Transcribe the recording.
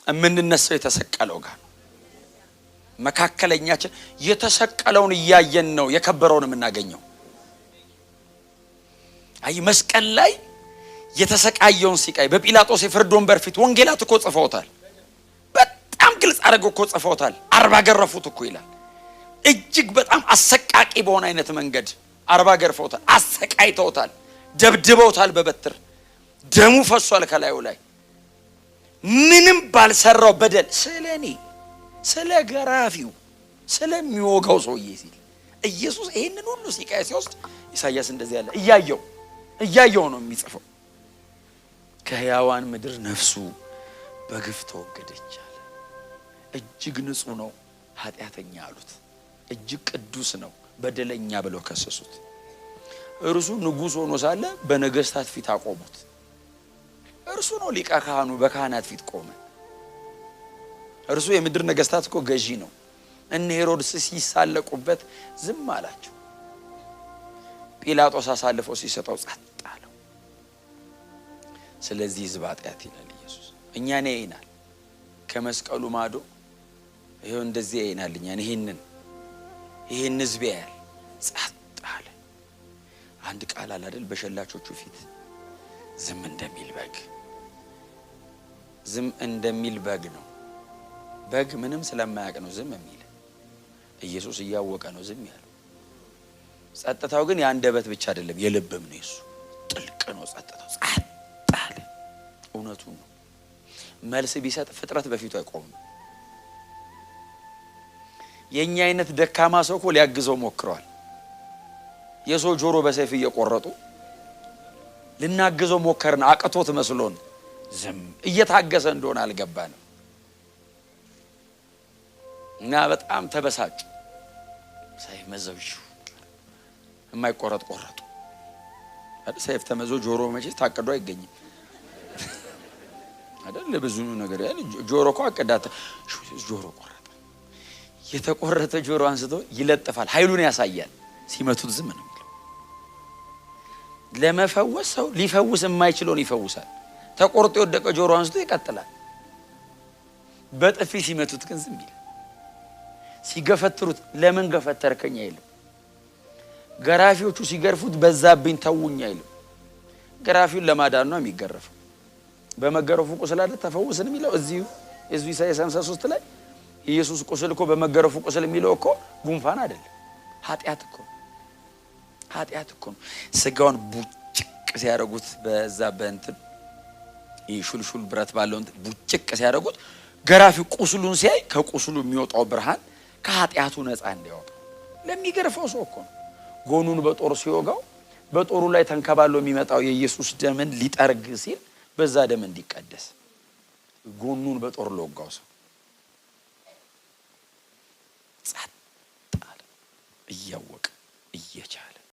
እምንነሳው የተሰቀለው ጋር መካከለኛችን የተሰቀለውን ያያየን ነው የከበረውን የምናገኘው። አይ መስቀል ላይ የተሰቃየውን ሲቃይ በጲላጦስ የፍርድ ወንበር ፊት ወንጌላት እኮ ጽፈውታል። በጣም ግልጽ አድርገው እኮ ጽፈውታል። 40 ገረፉት እኮ ይላል። እጅግ በጣም አሰቃቂ በሆነ አይነት መንገድ 40 ገርፈውታል፣ አሰቃይተውታል፣ ደብድበውታል በበትር ደሙ ፈሷል ከላዩ ላይ ምንም ባልሰራው በደል ስለኔ ስለ ገራፊው ስለሚወጋው ሰውዬ ሲል ኢየሱስ ይሄንን ሁሉ ሲቃይ ሲወስድ ኢሳይያስ እንደዚህ ያለ እያየው ነው የሚጽፈው። ከሕያዋን ምድር ነፍሱ በግፍ ተወገደች አለ። እጅግ ንጹህ ነው ኃጢአተኛ አሉት። እጅግ ቅዱስ ነው በደለኛ ብለው ከሰሱት። እርሱ ንጉሥ ሆኖ ሳለ በነገስታት ፊት አቆሙት። እርሱ ነው ሊቀ ካህኑ በካህናት ፊት ቆመ። እርሱ የምድር ነገስታት እኮ ገዢ ነው። እነ ሄሮድስ ሲሳለቁበት ዝም አላቸው። ጲላጦስ አሳልፎ ሲሰጠው ጸጥ አለው። ስለዚህ ሕዝብ ኃጢአት ይላል ኢየሱስ እኛን ያይናል። ከመስቀሉ ማዶ ይሄው እንደዚህ ያይናል እኛን። ይሄን ሕዝብ ያያል። ጸጥ አለ። አንድ ቃል አለ አይደል? በሸላቾቹ ፊት ዝም እንደሚል በግ ነው። በግ ምንም ስለማያውቅ ነው ዝም የሚል። ኢየሱስ እያወቀ ነው ዝም ያለው። ጸጥታው ግን የአንደበት ብቻ አይደለም የልብም ነው። እሱ ጥልቅ ነው ጸጥታው። ጸጥ አለ። እውነቱን ነው። መልስ ቢሰጥ ፍጥረት በፊቱ አይቆምም። የኛ አይነት ደካማ ሰው እኮ ሊያግዘው ሞክረዋል። የሰው ጆሮ በሰይፍ እየቆረጡ ልናግዘው ሞከርን። አቅቶት መስሎን ዝም እየታገሰ እንደሆነ አልገባንም። እና በጣም ተበሳጭ። ሰይፍ መዘው የማይቆረጥ ቆረጡ። ሰይፍ ተመዞ ጆሮ መቼስ ታቅዶ አይገኝም አይደል? ብዙ ነገር ያለ ጆሮ እኮ አቀዳተ ጆሮ ቆረጠ። የተቆረጠ ጆሮ አንስቶ ይለጥፋል። ኃይሉን ያሳያል። ሲመቱት ዝም ነው የሚለው። ለመፈወስ ሰው ሊፈውስ የማይችለውን ይፈውሳል። ተቆርጦ የወደቀ ጆሮ አንስቶ ይቀጥላል። በጥፊ ሲመቱት ግን ዝም ይላል። ሲገፈትሩት ለምን ገፈተርከኝ አይልም። ገራፊዎቹ ሲገርፉት በዛብኝ ተውኝ አይልም። ገራፊውን ለማዳን ነው የሚገረፈው። በመገረፉ ቁስል አይደል ተፈውስን የሚለው እዚሁ ኢሳይያስ 53 ላይ ኢየሱስ ቁስል እኮ በመገረፉ ቁስል የሚለው እኮ ጉንፋን አይደለም፣ ኃጢአት እኮ ነው። ስጋውን ቡጭቅ ሲያደርጉት በዛ በእንትን ይሹልሹል ብረት ባለው እንትን ቡጭቅ ሲያደርጉት ገራፊው ቁስሉን ሲያይ ከቁስሉ የሚወጣው ብርሃን ከኃጢአቱ ነፃ እንዲያወጣ ለሚገርፈው ሰው እኮ ነው። ጎኑን በጦር ሲወጋው በጦሩ ላይ ተንከባሎ የሚመጣው የኢየሱስ ደምን ሊጠርግ ሲል በዛ ደም እንዲቀደስ ጎኑን በጦር ለወጋው ሰው ጸጥ አለ እያወቀ